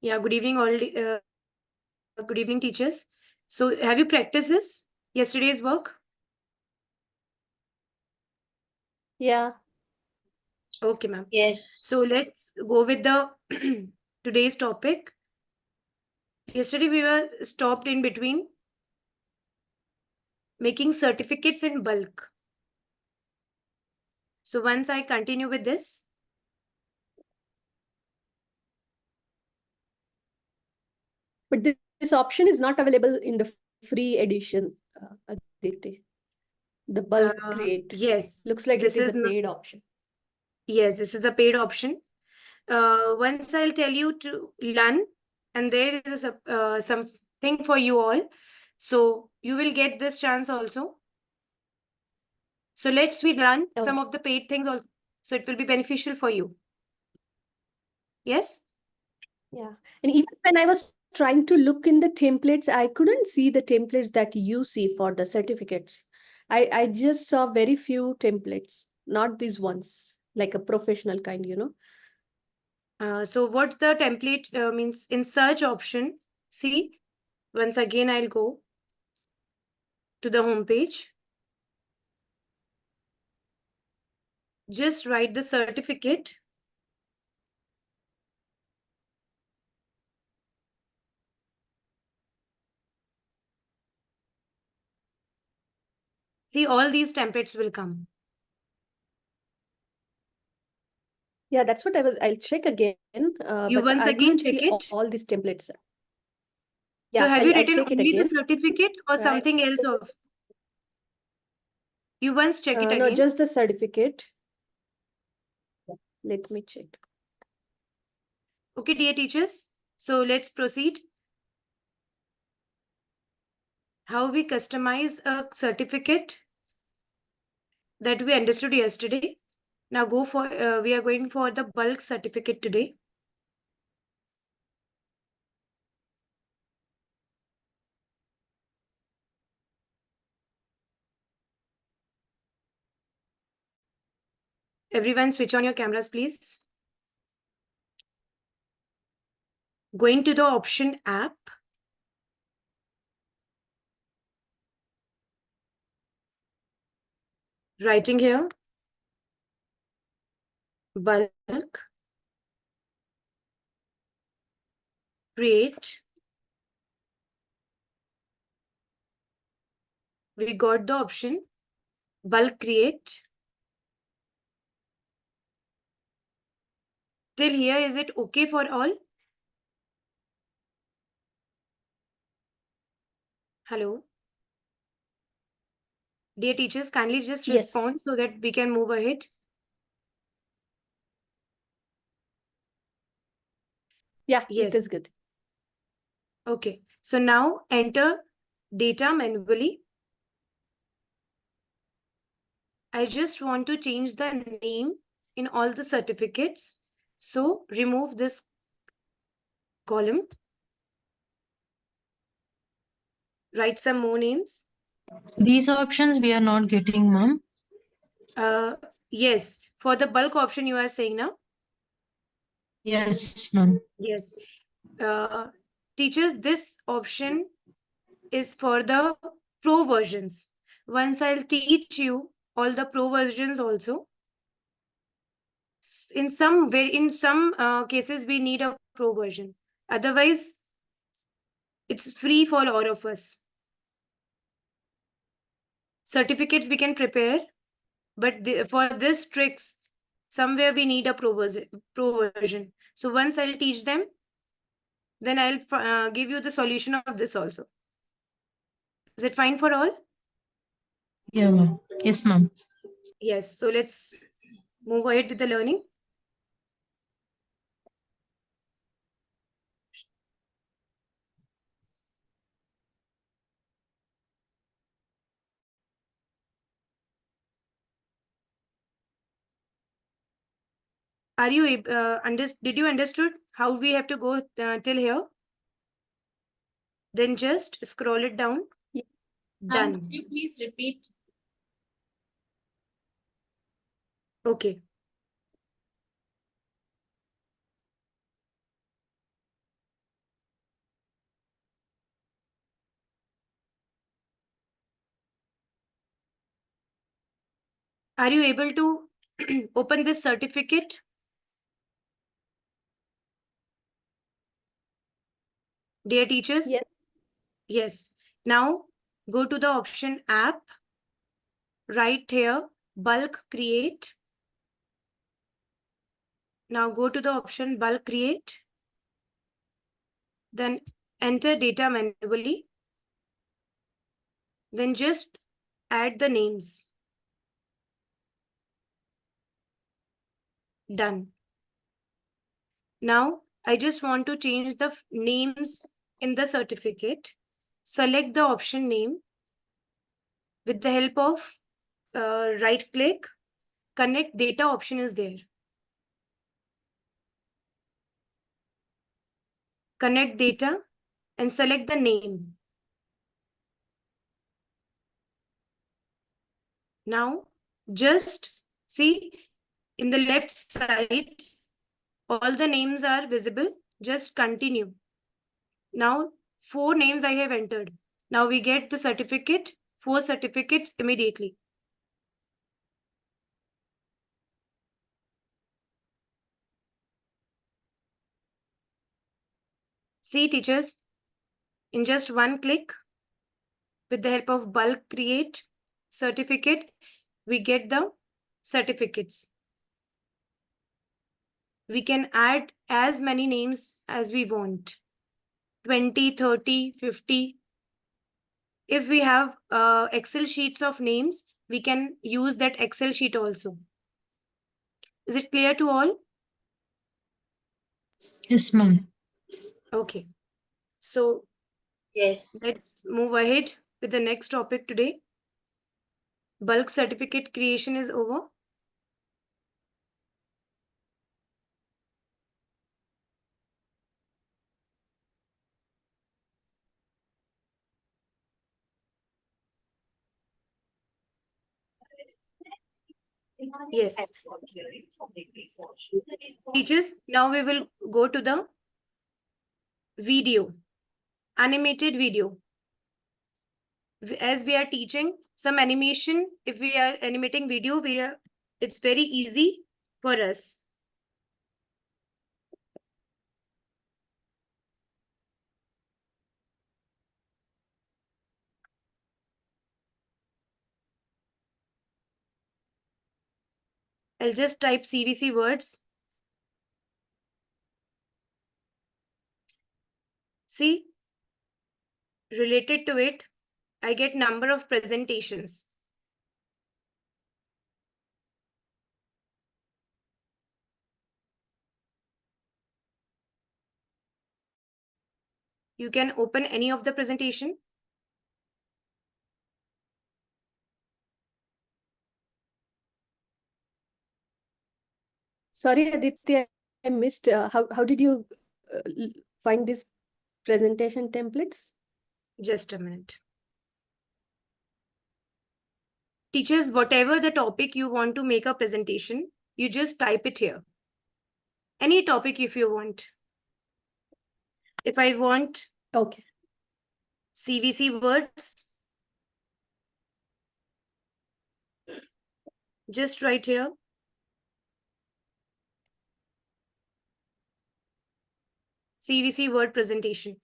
Yeah, good evening, all. Good evening, teachers. So, have you practiced this yesterday's work? Yeah. Okay, ma'am. Yes. So let's go with the today's topic. Yesterday we were stopped in between making certificates in bulk. So once I continue with this, But this option is not available in the free edition, Aditi. The bulk create. yes, Looks like this it is is a not, paid option. yes, this is a paid option. Once I'll tell you to learn, and there is something for you all. So you will get this chance also. So let's we learn some Okay. of the paid things also. So it will be beneficial for you. Yes? Yeah. And even when I was trying to look in the templates, I couldn't see the templates that you see for the certificates. I just saw very few templates, not these ones, like a professional kind, you know. So what the template means in search option, see, once again I'll go to the home page. Just write the certificate. See, all these templates will come. Yeah, that's what I'll check again. You But once I again couldn't check see it. all these templates. So Yeah, have you I'll written check it only the again. certificate or Right. something else of? You once check it No, again. just the certificate. Let me check. Okay, dear teachers. So let's proceed. How we customize a certificate that we understood yesterday. Now go for, we are going for the bulk certificate today. Everyone switch on your cameras, please. Going to the option app. Writing here. Bulk. Create. We got the option. Bulk create. Till here, is it okay for all? Hello. Dear teachers, kindly just Yes. respond so that we can move ahead. Yeah, Yes. it is good. Okay. So now enter data manually. I just want to change the name in all the certificates. So remove this column. Write some more names. These options we are not getting, ma'am. Yes. For the bulk option you are saying now? Yes, ma'am. Yes. Teachers, this option is for the pro versions. Once I'll teach you all the pro versions also. In some cases we need a pro version. Otherwise, it's free for all of us. Certificates we can prepare, but for this tricks, somewhere we need a pro version. So once I'll teach them, then I'll give you the solution of this also. Is it fine for all? Yeah, ma'am. Yes, ma'am. Yes. So let's move ahead with the learning. Are you did you understood how we have to go till here? Then just scroll it down. Yeah. Done. Could you please repeat? Okay. Are you able to open this certificate? Dear teachers? Yes. Yes. Now go to the option app. Right here, bulk create. Now go to the option bulk create. Then enter data manually. Then just add the names. Done. Now I just want to change the names in the certificate. Select the option name. With the help of right click, connect data option is there. Connect data and select the name. Now just see in the left side, all the names are visible. Just continue. Now 4 names I have entered. Now we get the certificate, 4 certificates immediately. See teachers, in just one click, with the help of bulk create certificate, we get the certificates. We can add as many names as we want. 20, 30, 50. If we have Excel sheets of names, we can use that Excel sheet also. Is it clear to all? Yes, ma'am. Okay. So Yes. let's move ahead with the next topic today. Bulk certificate creation is over. Yes. Teachers, now we will go to the video, animated video. As we are teaching some animation, if we are animating video, it's very easy for us. I'll just type CVC words. See, related to it, I get number of presentations. You can open any of the presentation. Sorry, Aditya, I missed. How did you find these presentation templates? Just a minute. Teachers, whatever the topic you want to make a presentation, you just type it here. Any topic if you want. If I want Okay. CVC words, just right here. CVC word presentation.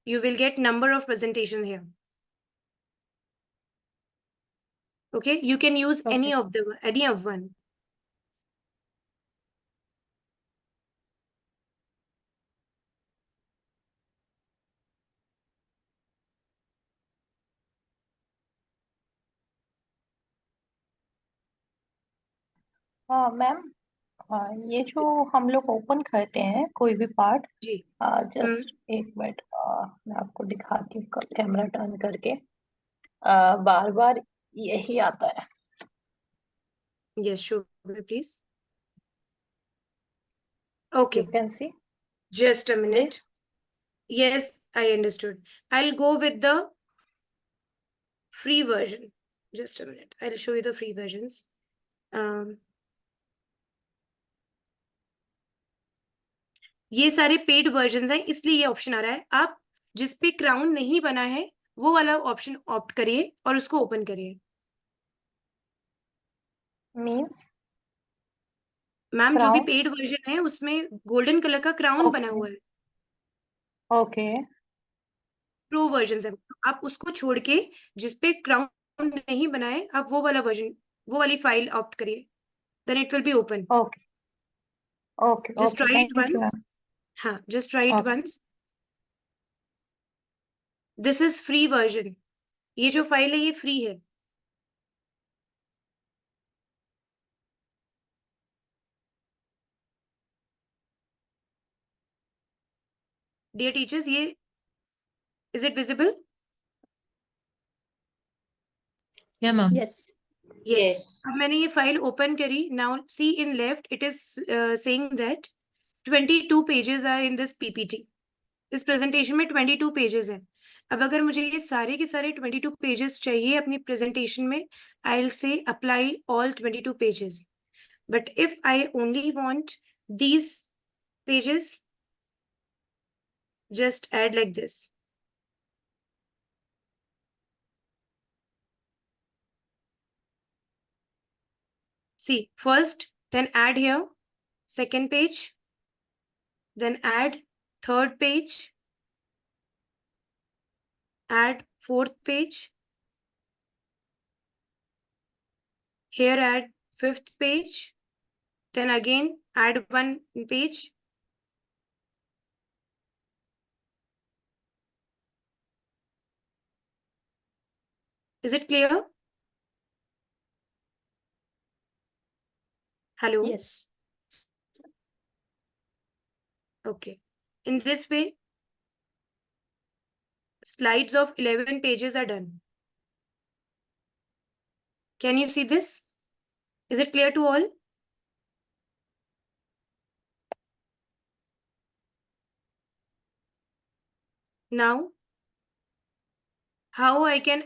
You will get number of presentation here. Okay, you can use any of one. हाँ ma'am, ये जो हम लोग open करते हैं कोई भी part, जी। Just एक मिनट, मैं आपको दिखाती हूँ कैमरा टर्न करके। बार बार यही आता है। Yes, sure, please. Okay. You can see. Just a minute. Please. Yes, I understood. I'll go with the free version. Just a minute. I'll show you the free versions. ये सारे paid version हैं, इसलिए ये option आ रहा है। आप जिस पे क्राउन नहीं बना है वो वाला ऑप्शन ऑप्ट करिए और उसको ओपन करिए। मीन्स मैम जो भी Crown? पेड वर्जन है उसमें गोल्डन कलर का क्राउन बना Okay. हुआ है। ओके प्रो वर्जन है, आप उसको छोड़ के जिसपे क्राउन नहीं बना है आप वो वाला वर्जन, वो वाली फाइल ऑप्ट करिए, then it will be open. Okay okay just okay try it thank you once. Ma'am हाँ, just try it okay once. This is free version, ये जो फाइल है ये फ्री है। डियर टीचर्स, ये is it visible? Yeah, ma'am. Yes. Yes. अब मैंने ये फाइल ओपन करी। Now see in left it is saying that 22 pages are in this PPT. इस प्रेजेंटेशन में 22 पेजेस हैं। अब अगर मुझे ये सारे के सारे 22 पेजेस चाहिए अपनी प्रेजेंटेशन में, I will say apply all 22 pages. But if I only want these pages, just add like this. See, first, then add here, second page, then add third page, add fourth page, here add fifth page, then again add one page. Is it clear? Hello? Yes. Okay. In this way, slides of 11 pages are done. Can you see this? Is it clear to all? Now, how I can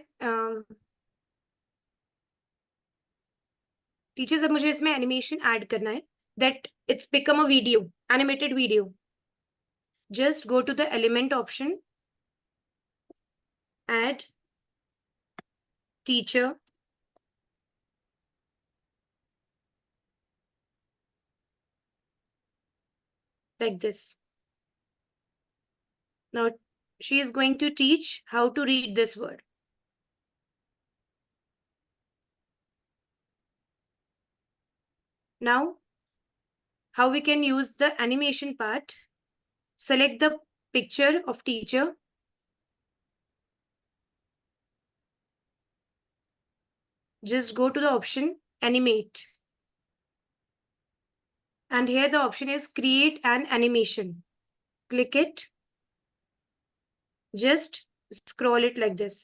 teachers, अब मुझे इसमें animation add करना है, that it's become a video, animated video. Just go to the element option, add teacher, like this. Now she is going to teach how to read this word. Now, how we can use the animation part? Select the picture of teacher. Just go to the option animate. And here the option is create an animation. Click it. Just scroll it like this.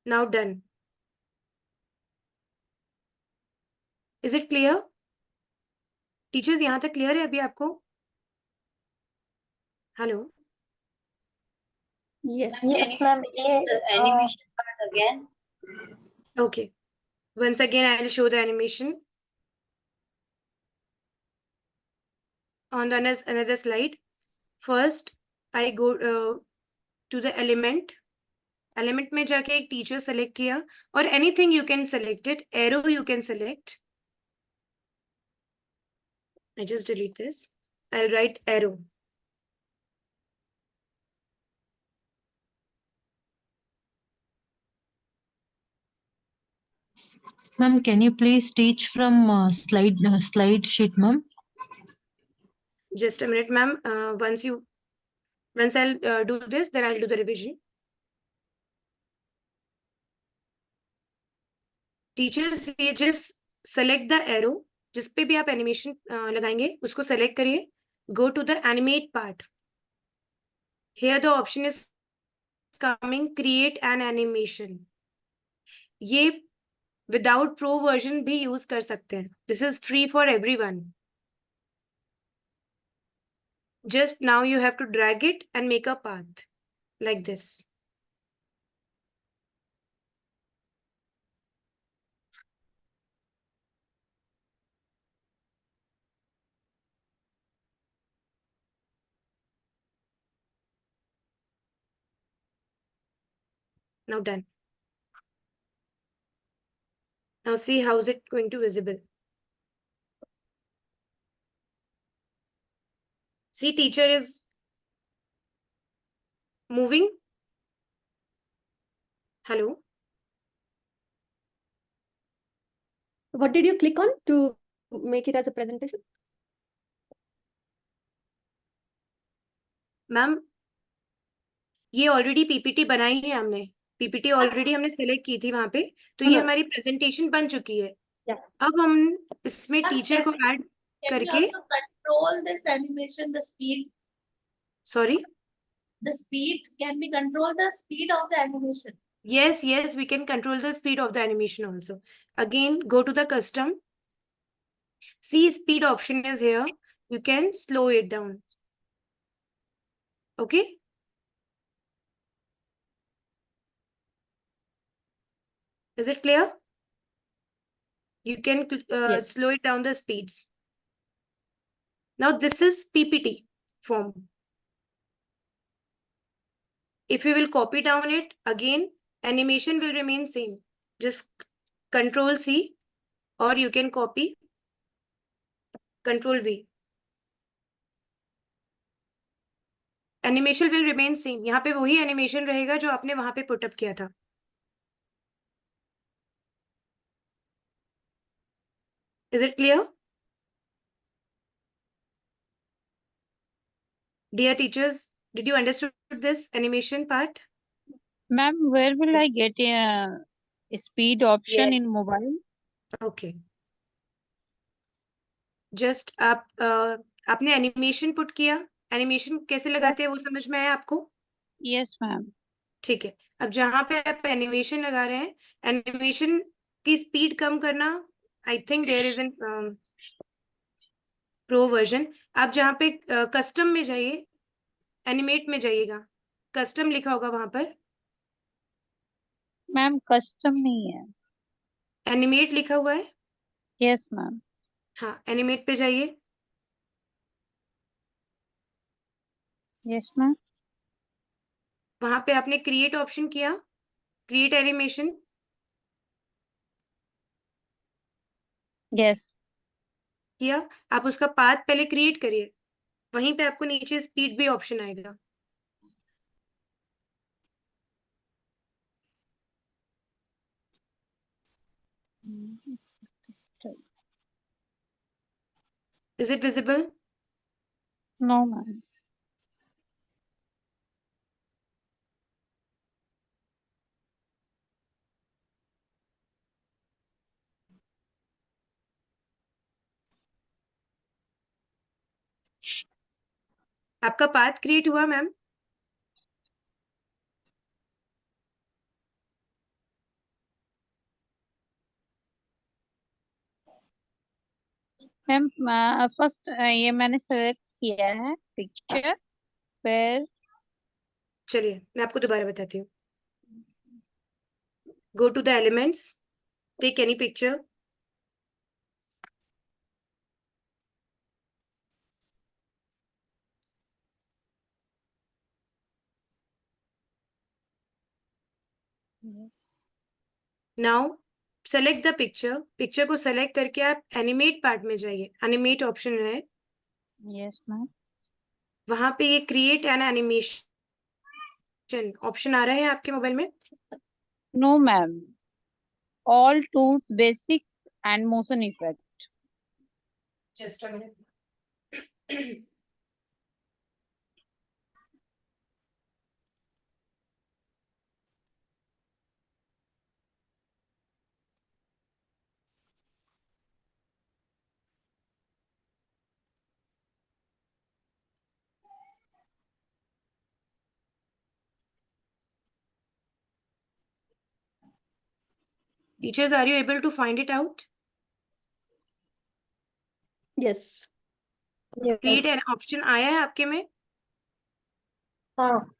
Now done. Is it clear? Teachers यहाँ तक clear है अभी आपको? Hello? Yes. Yes ma'am ये animation part again. Okay. Once again, I will show the animation on the another slide. First, I go to the element. Element में जाके एक teacher select किया, or anything you can select it. Arrow you can select. I just delete this. I'll write arrow. Ma'am, can you please teach from slide sheet, ma'am? Just a minute, ma'am. Once I'll do this, then I'll do the revision. Teachers, ये just select the arrow. जिस पे भी आप animation लगाएंगे उसको select करिए. Go to the animate part. Here the option is coming create an animation. ये without pro version भी यूज कर सकते हैं. This is free for everyone. Just now you have to drag it and make a path like this. Now done. Now see how is it going to visible. See, teacher is moving. Hello. What did you click on to make it as a presentation? Ma'am ये already PPT बनाई है हमने. PPT already हमने select की थी वहां पे. तो ये हाँ. हमारी प्रेजेंटेशन बन चुकी है. Yeah. अब हम इसमें Ma'am, टीचर को ऐड Can we करके. also control this animation, the speed? Sorry. The speed, can we control the speed of the animation? Yes, yes, we can control the speed of the animation also. Again, go to the custom. See, speed option is here. You can slow it down. Okay. Is it clear? You can Yes. slow it down the speeds. Now this is PPT form. If you will copy down it again, animation will remain same. Just Control C, or you can copy Control V. Animation will remain same. यहाँ पे वही animation रहेगा जो आपने वहां पे put up किया था. Is it clear? Dear teachers, did you understood this animation part? Ma'am, where will I Yes. get a speed option in Yes. mobile? Okay. Just आप आपने एनिमेशन पुट किया. एनिमेशन कैसे लगाते हैं वो समझ में आया आपको? Yes, ma'am. ठीक है. अब जहां पे आप एनिमेशन लगा रहे हैं, एनिमेशन की स्पीड कम करना, I think there is an pro version. आप जहां पे कस्टम में जाइए, एनिमेट में जाइएगा. कस्टम लिखा होगा वहां पर. Ma'am, custom नहीं है. एनिमेट लिखा हुआ है. Yes, ma'am. हाँ, एनिमेट पे जाइए. Yes, ma'am. वहां पे आपने क्रिएट ऑप्शन किया, क्रिएट एनिमेशन Yes. किया. आप उसका पाथ पहले क्रिएट करिए. वहीं पे आपको नीचे स्पीड भी ऑप्शन आएगा. Is it visible? No, ma'am. आपका पाथ क्रिएट हुआ मैम? मैम फर्स्ट ये मैंने सेलेक्ट किया है पिक्चर. फिर चलिए मैं आपको दोबारा बताती हूँ. Go to the elements, take any picture. yes. Now select the picture. Picture को सेलेक्ट करके आप एनिमेट पार्ट में जाइए. एनिमेट ऑप्शन है Yes, ma'am. वहां पे. ये क्रिएट एन एनिमेशन ऑप्शन आ रहा है आपके मोबाइल में. No, ma'am. All tools, basic and motion effect. Just a minute. Teachers, are you able to find it out? Yes. Create Yes. An option आया है आपके में? हाँ.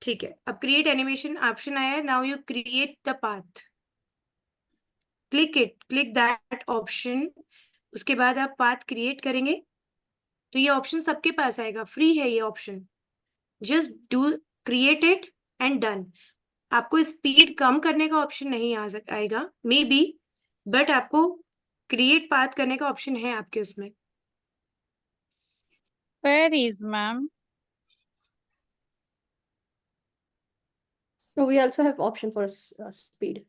ठीक है, अब क्रिएट एनिमेशन ऑप्शन आया है. Now you create the path. Click that option. उसके बाद आप पाथ क्रिएट करेंगे तो ये ऑप्शन सबके पास आएगा. फ्री है ये option. Just do create it and done. आपको स्पीड कम करने का ऑप्शन नहीं आएगा मे बी, बट आपको क्रिएट पाथ करने का ऑप्शन है आपके उसमें. Where is, ma'am? So we also have option for speed.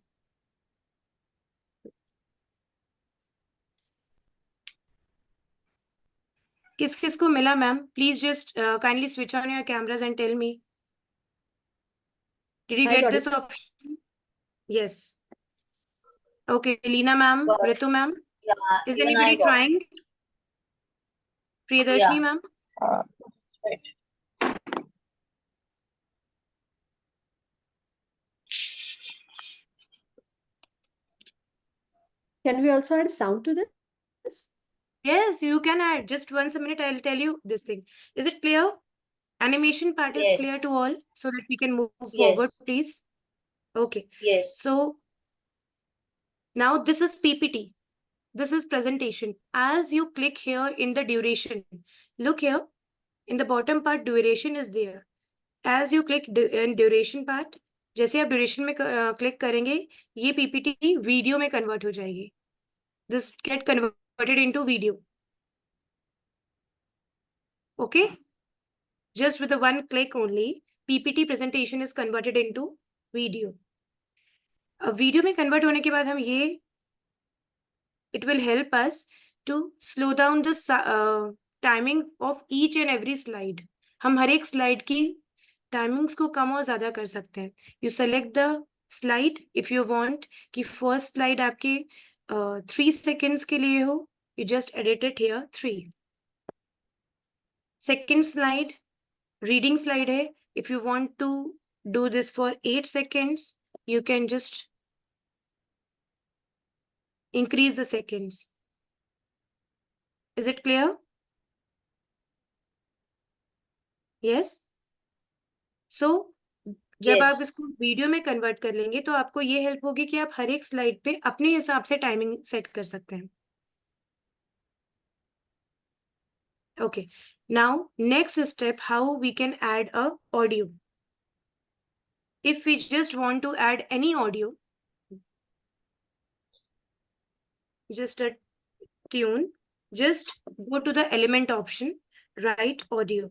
किस किस को मिला ma'am? Please just kindly switch on your cameras and tell me. Did you I get got this it. option? Yes. Okay, Leena ma'am, Got it. Ritu ma'am. Yeah, Is even I anybody got. trying? Priyadarshini Yeah. ma'am. Right. Can we also add sound to this? Yes, you can add. Just once a minute, I'll tell you this thing. Is it clear? Animation part is clear to Yes. all so that we can move forward, Yes. please. Okay. Yes. So now this is PPT. This is presentation. As you click here in the duration, look here in the bottom part, duration is there. As you click in duration part, जैसे आप duration में click करेंगे ये PPT video में convert हो जाएगी. This get converted into video. Okay, just with the one click only, PPT presentation is converted into video. अब video में कन्वर्ट होने के बाद हम ये it will help us to slow down the timing of each and every slide. हम हर एक slide की टाइमिंग्स को कम और ज्यादा कर सकते हैं. You select the slide if you want कि फर्स्ट स्लाइड आपके 3 सेकेंड्स के लिए हो, you just edit it here 3. Second slide reading slide है. If you want to do this for 8 seconds, you can just increase the seconds. Is it clear? Yes. So जब आप Yes. इसको video में convert कर लेंगे तो आपको ये हेल्प होगी कि आप हर एक स्लाइड पे अपने हिसाब से टाइमिंग सेट कर सकते हैं. Okay, now next step, how we can add a audio. If we just want to add any audio, just a tune, just go to the element option, write audio.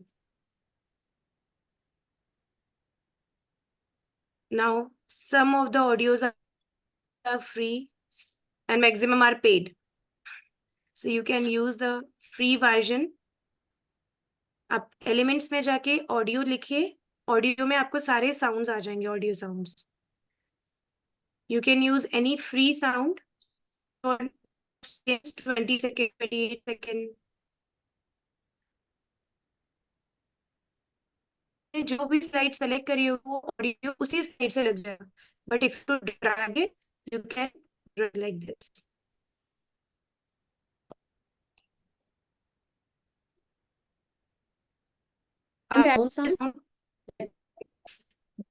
Now some of the audios are free and maximum are paid, so you can use the free version. आप elements में जाके audio लिखिए. Audio में आपको सारे sounds आ जाएंगे, audio sounds. You can use any free sound for 20 second 28 second. जो भी स्लाइड सेलेक्ट करिए वो ऑडियो उसी स्लाइड से लग जाएगा. But if you drag it you can like this. Can we add own sound?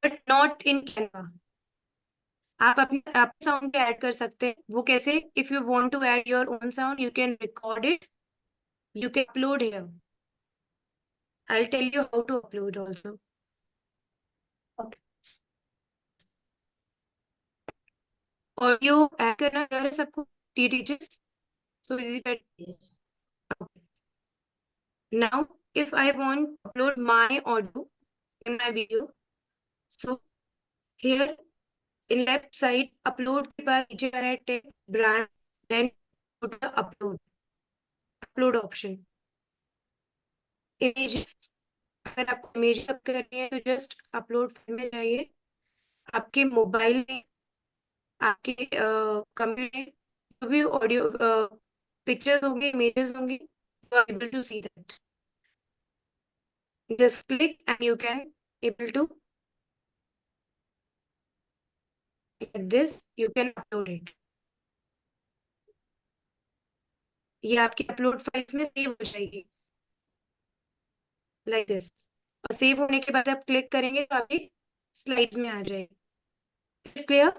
But not in Canva. आप अपने साउंड पे ऐड कर सकते हैं. वो कैसे? If you want to add your own sound you can record it, you can upload here. I'll tell you how to upload also. Okay. Audio add करना आ रहा है सबको? teachers? So is it Yes. now if I want to upload my audio in my video, so here in left side upload के बाद नीचे आ रहा है tab brand, then go to the upload option. Images, अगर आपको image up करनी है तो जस्ट अपलोड में जाइए. आपके मोबाइल में, आपके कंप्यूटर में जो भी ऑडियो पिक्चर्स होंगे, इमेजेस होंगे, you are able to see that. Just click and you can able to like this, you can upload it. ये आपकी अपलोड फाइल्स में सेव हो जाएगी लाइक दिस, और सेव होने के बाद आप क्लिक करेंगे तो आपकी स्लाइड्स में आ जाएगी. क्लियर?